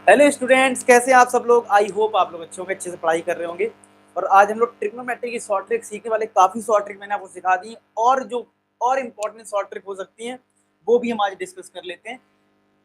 Hello students, कैसे हैं आप सब लोग। आई होप आप लोग अच्छे होंगे, अच्छे से पढ़ाई कर रहे होंगे। और आज हम लोग ट्रिग्नोमेट्री की शॉर्ट ट्रिक सीखने वाले। काफ़ी शॉर्ट ट्रिक मैंने आपको सिखा दी और जो और इम्पोर्टेंट शॉर्ट ट्रिक हो सकती हैं वो भी हम आज डिस्कस कर लेते हैं।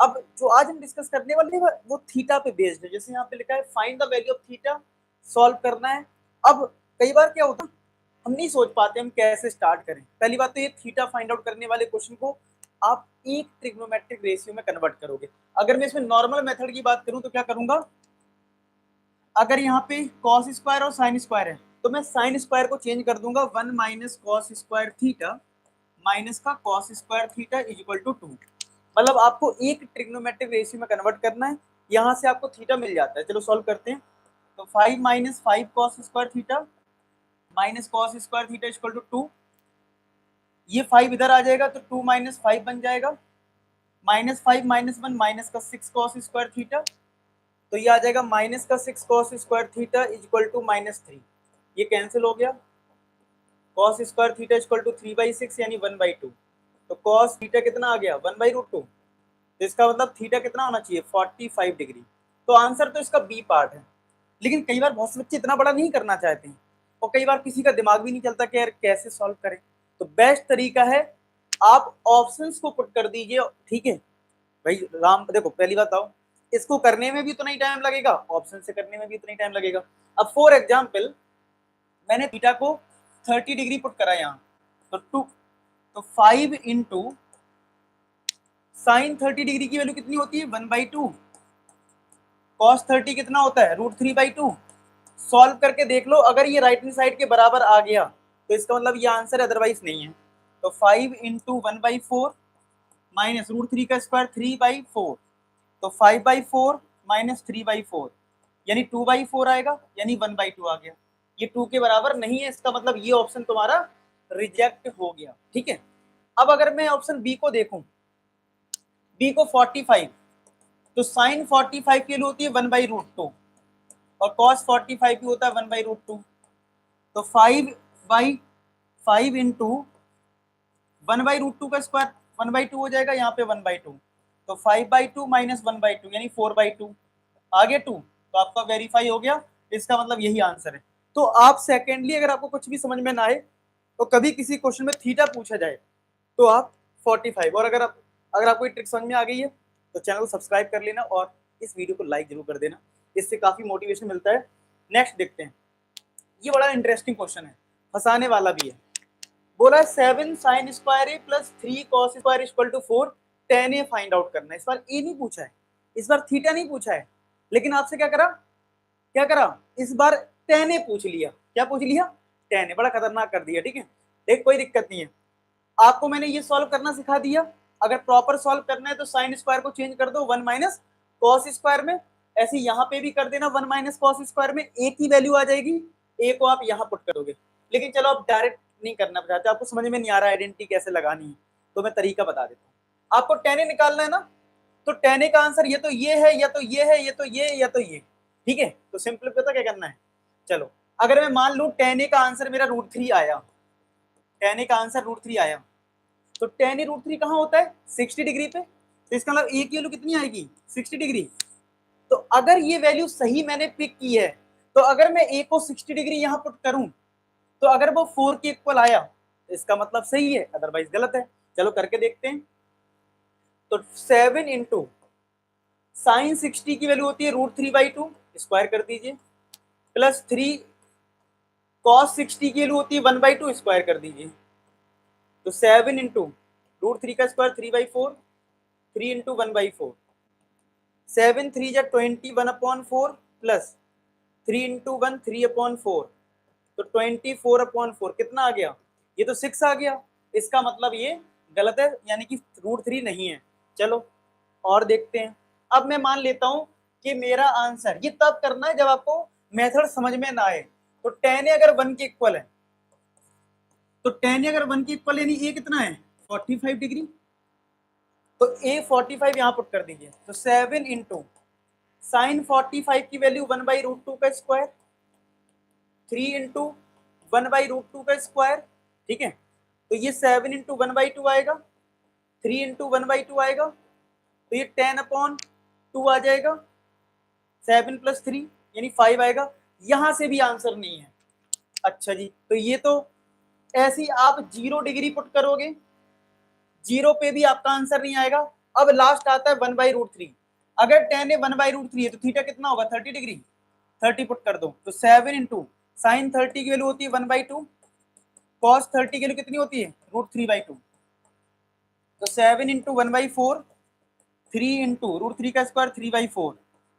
अब जो आज हम डिस्कस करने वाले हैं वो थीटा पे बेस्ड है। जैसे यहाँ पे लिखा है find the value of theta, solve करना है। अब कई बार क्या होता है, हम नहीं सोच पाते हम कैसे स्टार्ट करें। पहली बात तो ये थीटा फाइंड आउट करने वाले क्वेश्चन को आप एक ट्रिग्नोमेट्रिक रेशियो में कन्वर्ट करोगे। अगर मैं इसमें नॉर्मल मेथड की बात करूं तो क्या करूंगा, अगर यहाँ पे कॉस स्क्वायर और साइन स्क्वायर है तो मैं साइन स्क्वायर को चेंज कर दूंगा 1 minus cos square theta minus का cos square theta is equal to 2। मतलब आपको एक ट्रिग्नोमेट्रिक रेशियो में कन्वर्ट करना है। यहाँ से आपको थीटा मिल जाता है। चलो सॉल्व करते हैं। तो 5 minus 5 cos square theta minus cos square theta equal to 2। ये 5 इधर आ जाएगा तो 2 माइनस 5 बन जाएगा। माइनस 5 माइनस 1 माइनस का 6 कॉस स्क्वायर थीटा, तो ये आ जाएगा माइनस का 6 cos square theta is equal to -3। ये कैंसिल हो गया। Cos square theta equal to 3/6 यानी 1/2। तो कॉस थीटा कितना आ गया 1/√2। तो इसका मतलब थीटा कितना होना चाहिए 45 डिग्री। तो आंसर तो इसका बी पार्ट है। लेकिन कई बार बहुत से बच्चे इतना बड़ा नहीं करना चाहते हैं और कई बार किसी का दिमाग भी नहीं चलता कि यार कैसे सॉल्व करें। तो बेस्ट तरीका है आप ऑप्शंस को पुट कर दीजिए। ठीक है भाई राम, देखो पहली बात आओ, इसको करने में भी उतना ही टाइम लगेगा, ऑप्शन से करने में भी उतना ही टाइम लगेगा। अब फॉर एग्जाम्पल मैंने थीटा को 30 डिग्री पुट करा यहाँ, तो 2 तो 5 इंटू साइन 30 डिग्री की वैल्यू कितनी होती है 1/2। कॉस 30 कितना होता है √3/2। सॉल्व करके देख लो, अगर ये राइट हैंड साइड के बराबर आ गया तो इसका मतलब ये आंसर, अदरवाइज नहीं है। तो 5 इंटू 1/4 माइनस √3 का स्क्वायर 3/4। तो 5/4 माइनस 3/4 यानी 2/4 आएगा, यानी 1/2 आ गया। ये 2 के बराबर नहीं है, इसका मतलब ये ऑप्शन तुम्हारा रिजेक्ट हो गया। ठीक है। अब अगर मैं ऑप्शन बी को देखूं, बी को 45, तो साइन 45 की वैल्यू होती है 1/√2 और कॉस 45 की होता है 1/√2। तो 5/5 इंटू 1/√2 का स्क्वायर 1/2 हो जाएगा, यहाँ पे 1/2। तो 5/2 माइनस 1/2 यानी 4/2 आगे 2। तो आपका वेरीफाई हो गया। इसका मतलब यही आंसर है। तो आप सेकेंडली अगर आपको कुछ भी समझ में ना आए तो कभी किसी क्वेश्चन में थीटा पूछा जाए तो आप 45, और अगर आपको ट्रिक समझ में आ गई है तो चैनल को सब्सक्राइब कर लेना और इस वीडियो को लाइक जरूर कर देना। इससे काफी मोटिवेशन मिलता है। नेक्स्ट देखते हैं। ये बड़ा इंटरेस्टिंग क्वेश्चन है, फंसाने वाला भी है। बोला 7 sine square A plus 3 cos square equal to 4, tan A find out करना है। इस बार ए नहीं पूछा है, इस बार थीटा नहीं पूछा है, लेकिन आपसे क्या करा इस बार tan ए पूछ लिया। क्या पूछ लिया? tan ए। बड़ा खतरनाक कर दिया। ठीक है, देख कोई दिक्कत नहीं है। आपको मैंने ये सॉल्व करना सिखा दिया। अगर प्रॉपर सॉल्व करना है तो साइन स्क्वायर को चेंज कर दो 1 माइनस कॉस स्क्वायर में। ऐसे यहाँ पे भी कर देना 1 माइनस कॉस स्क्वायर में, ए की वैल्यू आ जाएगी, ए को आप यहाँ पुट करोगे। लेकिन चलो आप डायरेक्ट नहीं करना चाहते, आपको समझ में नहीं आ रहा आइडेंटिटी कैसे लगानी है, तो मैं तरीका बता देता हूँ। आपको tan ए निकालना है ना, तो tan ए का आंसर ये तो ये है, या तो ये है, या तो ये, या तो ये। ठीक है, तो सिंपल पता क्या करना है। चलो अगर मैं मान लूँ tan ए का आंसर मेरा √3 आया, tan ए का आंसर √3 आया, तो tan ए √3 कहाँ होता है 60 डिग्री पे। तो इसका मतलब ए की वैल्यू कितनी आएगी 60 डिग्री। तो अगर ये वैल्यू सही मैंने पिक की है, तो अगर मैं ए को 60 डिग्री यहाँ पुट करूं तो अगर वो 4 के इक्वल आया तो इसका मतलब सही है, अदरवाइज गलत है। चलो करके देखते हैं। तो 7 इंटू साइन 60 की वैल्यू होती है √3/2, स्क्वायर कर दीजिए, प्लस 3 कॉस 60 की वैल्यू होती है 1/2, स्क्वायर कर दीजिए। तो 7 इंटू √3 का स्क्वायर 3/4, 3 इंटू 1/4, 7 3 जा 20 1/4 प्लस 3 इंटू 1 3/4, तो 24/4 कितना आ गया, ये तो 6 आ गया। इसका मतलब ये गलत है, यानी कि √3 नहीं है। चलो और देखते हैं। अब मैं मान लेता हूं कि मेरा आंसर, ये तब करना है जब आपको मेथड समझ में ना आए। तो tan ए अगर 1 के इक्वल है, तो tan ए अगर 1 के इक्वल यानी ए कितना है 45 डिग्री, तो ए 45 यहां पुट कर दीजिए। तो 7 इंटू साइन 45 की वैल्यू 1/√2 का स्क्वायर, 3 इंटू 1/√2 का स्क्वायर। ठीक है, तो ये 7 इंटू 1/2 आएगा, 3 इंटू 1/2 आएगा, तो ये 10/2 आ जाएगा, 7 + 3 यानी 5 आएगा। यहां से भी आंसर नहीं है। अच्छा जी, तो ये तो ऐसे ही आप 0 डिग्री पुट करोगे, 0 पे भी आपका आंसर नहीं आएगा। अब लास्ट आता है 1/√3। अगर tan है 1/√3 है तो थीटा कितना होगा 30 डिग्री, 30 पुट कर दो तो 7 इंटू साइन 30 की वैल्यू होती है 1/2, कॉस 30 की वैल्यू कितनी होती है √3/2, तो 7 इंटू 1/4, 3 इंटू √3 का स्क्वायर 3/4,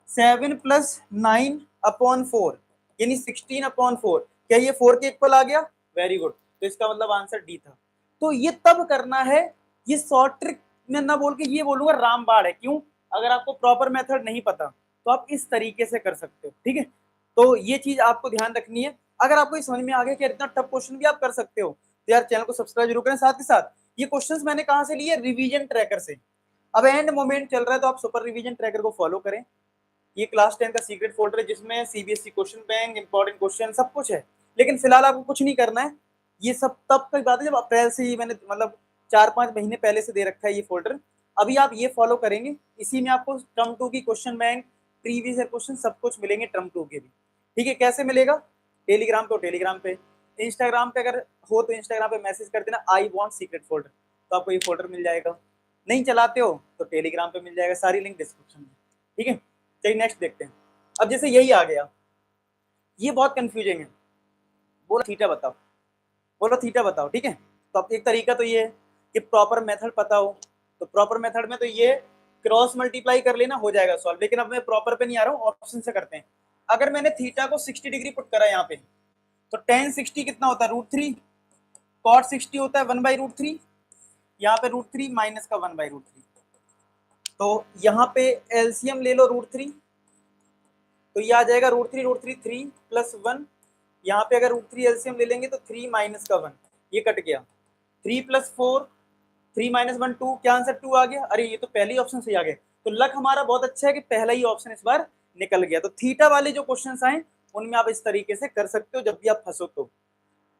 7 + 9/4 यानी 16/4। क्या ये 4 के इक्वल आ गया? वेरी गुड, तो इसका मतलब आंसर डी था। तो ये तब करना है, ये शॉर्ट ट्रिक में ना बोल के ये बोलूंगा रामबाण है। क्यों? अगर आपको प्रॉपर मेथड नहीं पता तो आप इस तरीके से कर सकते हो, ठीक है। तो ये चीज आपको ध्यान रखनी है। अगर आपको ये समझ में आ गया कि इतना टफ क्वेश्चन भी आप कर सकते हो तो यार चैनल को सब्सक्राइब जरूर करें। साथ ही साथ ये क्वेश्चंस मैंने कहां से लिए? रिवीजन ट्रैकर से। अब एंड मोमेंट चल रहा है तो आप सुपर रिवीजन ट्रैकर को फॉलो करें। ये क्लास 10 का सीक्रेट फोल्डर है जिसमें CBSE question bank, important question सब कुछ है। लेकिन फिलहाल आपको कुछ नहीं करना है। ये सब तब तक बात है जब अप्रैल से ही मैंने मतलब 4-5 महीने पहले से दे रखा है ये फोल्डर। अभी आप ये फॉलो करेंगे, इसी में आपको टर्म 2 की question bank, previous year question सब कुछ मिलेंगे टर्म 2 के भी। ठीक है, कैसे मिलेगा? टेलीग्राम पे, टेलीग्राम पे, इंस्टाग्राम पे अगर हो तो इंस्टाग्राम पे मैसेज कर देना आई वांट सीक्रेट फोल्डर, तो आपको ये फोल्डर मिल जाएगा। नहीं चलाते हो तो टेलीग्राम पे मिल जाएगा, सारी लिंक डिस्क्रिप्शन में। ठीक है, चलिए नेक्स्ट देखते हैं। अब जैसे यही आ गया, ये बहुत कंफ्यूजिंग है। बोलो थीटा बताओ, बोलो थीटा बताओ। ठीक है, तो अब एक तरीका तो ये है कि प्रॉपर मेथड पता हो, तो प्रॉपर मेथड में तो ये क्रॉस मल्टीप्लाई कर लेना हो जाएगा सॉल्व। लेकिन अब मैं प्रॉपर पे नहीं आ रहा हूँ, ऑप्शन से करते हैं। अगर मैंने थीटा को 60 डिग्री पुट करा यहाँ पे तो tan 60 कितना होता है √3, cot 60 होता है 1/√3, यहाँ पे √3 माइनस का 1/√3। तो यहाँ पे एलसीएम ले लो √3, तो ये आ जाएगा √3 3 + 1। यहाँ पे अगर √3 एलसीएम ले लेंगे तो 3 माइनस का 1, ये कट गया। 3 + 4, 3 - 1 2, क्या आंसर 2 आ गया? अरे ये तो पहले ही ऑप्शन से आ गया। तो लक हमारा बहुत अच्छा है कि पहला ही ऑप्शन इस बार निकल गया। तो थीटा वाले जो क्वेश्चंस आए उनमें आप इस तरीके से कर सकते हो जब भी आप फंसो तो।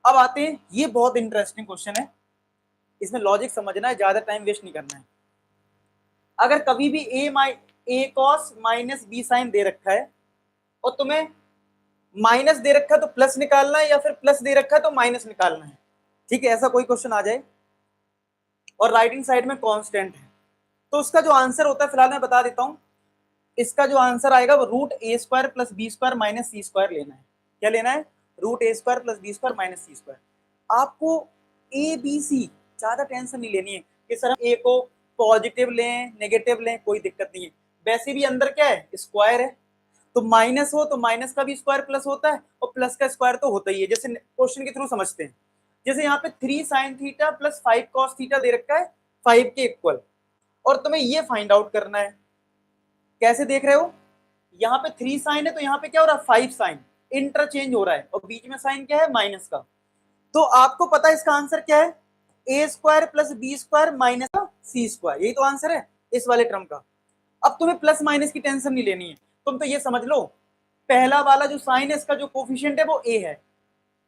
अब आते हैं, ये बहुत इंटरेस्टिंग क्वेश्चन है, इसमें लॉजिक समझना है, ज्यादा टाइम वेस्ट नहीं करना है। अगर कभी भी ए कॉस माइनस बी साइन दे रखा है और तुम्हें माइनस दे रखा है तो प्लस निकालना है, या फिर प्लस दे रखा है तो माइनस निकालना है। ठीक है, ऐसा कोई क्वेश्चन आ जाए और राइटिंग साइड में कांस्टेंट है, तो उसका जो आंसर होता है, फिलहाल मैं बता देता हूं, इसका जो आंसर आएगा वो √a² + b² - c² लेना है। क्या लेना है? √a² + b² - c²। आपको ए बी सी ज्यादा टेंशन नहीं लेनी है कि सर हम ए को पॉजिटिव लें नेगेटिव लें, कोई दिक्कत नहीं है। वैसे भी अंदर क्या है? स्क्वायर है, तो माइनस हो तो माइनस का भी स्क्वायर प्लस होता है और प्लस का स्क्वायर तो होता ही है। जैसे क्वेश्चन के थ्रू समझते हैं, जैसे यहाँ पे 3 sin थीटा + 5 cos थीटा दे रखा है 5 के इक्वल, और तुम्हें ये फाइंड आउट करना है। कैसे देख रहे हो? यहाँ पे 3 साइन है तो यहाँ पे क्या हो रहा है 5 साइन, इंटरचेंज हो रहा है, और बीच में साइन क्या है? माइनस का। तो आपको पता है इसका आंसर क्या है? a² + b² - c², यही तो आंसर है इस वाले टर्म का। अब तुम्हें प्लस माइनस की टेंशन नहीं लेनी है, तुम तो ये समझ लो पहला वाला जो साइन है इसका जो कोफिशिएंट है वो a है,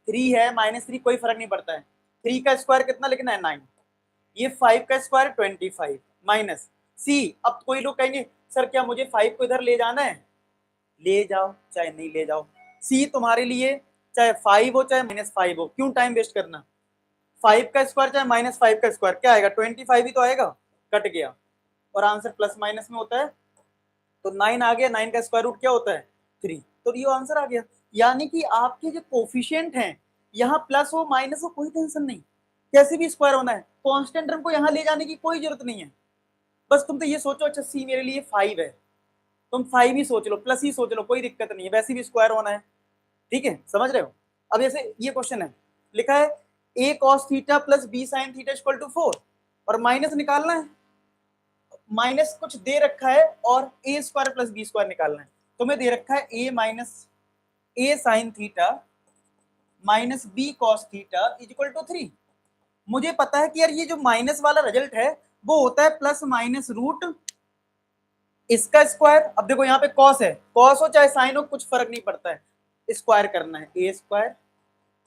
3 है -3 कोई फर्क नहीं पड़ता है। 3 का स्क्वायर कितना लिखना है? 9। ये 5 का स्क्वायर 25 माइनस c। अब कोई लोग कहेंगे सर क्या मुझे 5 को इधर ले जाना है? ले जाओ चाहे नहीं ले जाओ, c तुम्हारे लिए चाहे 5 हो चाहे -5 हो, क्यों टाइम वेस्ट करना? 5 का स्क्वायर चाहे -5 का स्क्वायर क्या आएगा? 25 ही तो आएगा, कट गया, और आंसर प्लस माइनस में होता है तो 9 आ गया। 9 का स्क्वायर रूट क्या होता है? 3, तो ये आंसर आ गया। यानी कि आपके जो कोफिशिएंट हैं यहाँ प्लस हो माइनस हो कोई टेंशन नहीं, कैसे भी स्क्वायर होना है, कांस्टेंट टर्म को यहाँ ले जाने की कोई जरूरत नहीं है। बस तुम तो ये सोचो अच्छा सी मेरे लिए 5 है, तुम 5 ही सोच लो, प्लस ही सोच लो, कोई दिक्कत नहीं है, वैसे भी स्क्वायर होना है। ठीक है, समझ रहे हो? अब जैसे ये क्वेश्चन है, लिखा है a cos theta + b sin theta = 4, और माइनस निकालना है, माइनस कुछ दे रखा है और a² + b² निकालना है। तुम्हें दे रखा है a sin theta - b cos theta = 3। मुझे पता है कि यार ये जो माइनस वाला रिजल्ट है वो होता है प्लस माइनस रूट इसका स्क्वायर। अब देखो यहाँ पे कॉस है, कॉस हो चाहे साइन हो कुछ फर्क नहीं पड़ता है, स्क्वायर करना है, a²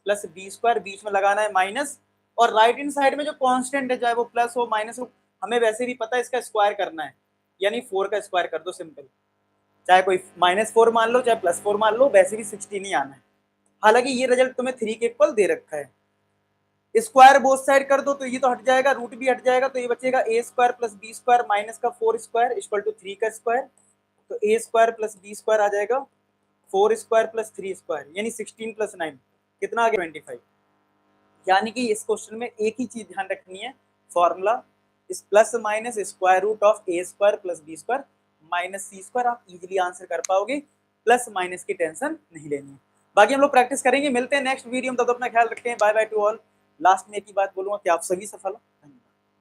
+ b², बीच में लगाना है माइनस, और राइट हैंड साइड में जो कांस्टेंट है चाहे वो प्लस हो माइनस हो, हमें वैसे भी पता है इसका स्क्वायर करना है, यानी 4 का स्क्वायर कर दो, सिंपल। चाहे कोई -4 मान लो चाहे +4 मान लो, वैसे भी 16 ही आना है। हालांकि ये रिजल्ट तुम्हें 3 के इक्वल दे रखा है। स्क्वायर बोथ साइड कर दो तो ये तो हट जाएगा, रूट भी हट जाएगा, तो ये बचेगा a square plus B square minus का 4 स्क्वायर इक्वल टू 3 का स्क्वायर। तो a square plus B square आ जाएगा 4 स्क्वायर प्लस 3 स्क्वायर, यानी 16 प्लस 9 कितना आ गया 25। यानी कि इस क्वेश्चन में एक ही चीज ध्यान रखनी है, फॉर्मूला इस plus minus square root of a square plus B square minus C square, आप इजीली आंसर कर पाओगे, प्लस माइनस की टेंशन नहीं लेनी है। बाकी हम लोग प्रैक्टिस करेंगे, मिलते हैं नेक्स्ट वीडियो में, तब तक अपना ख्याल रखते हैं, bye bye to all. Last में एक ही बात बोलूंगा कि आप सभी सफल हो।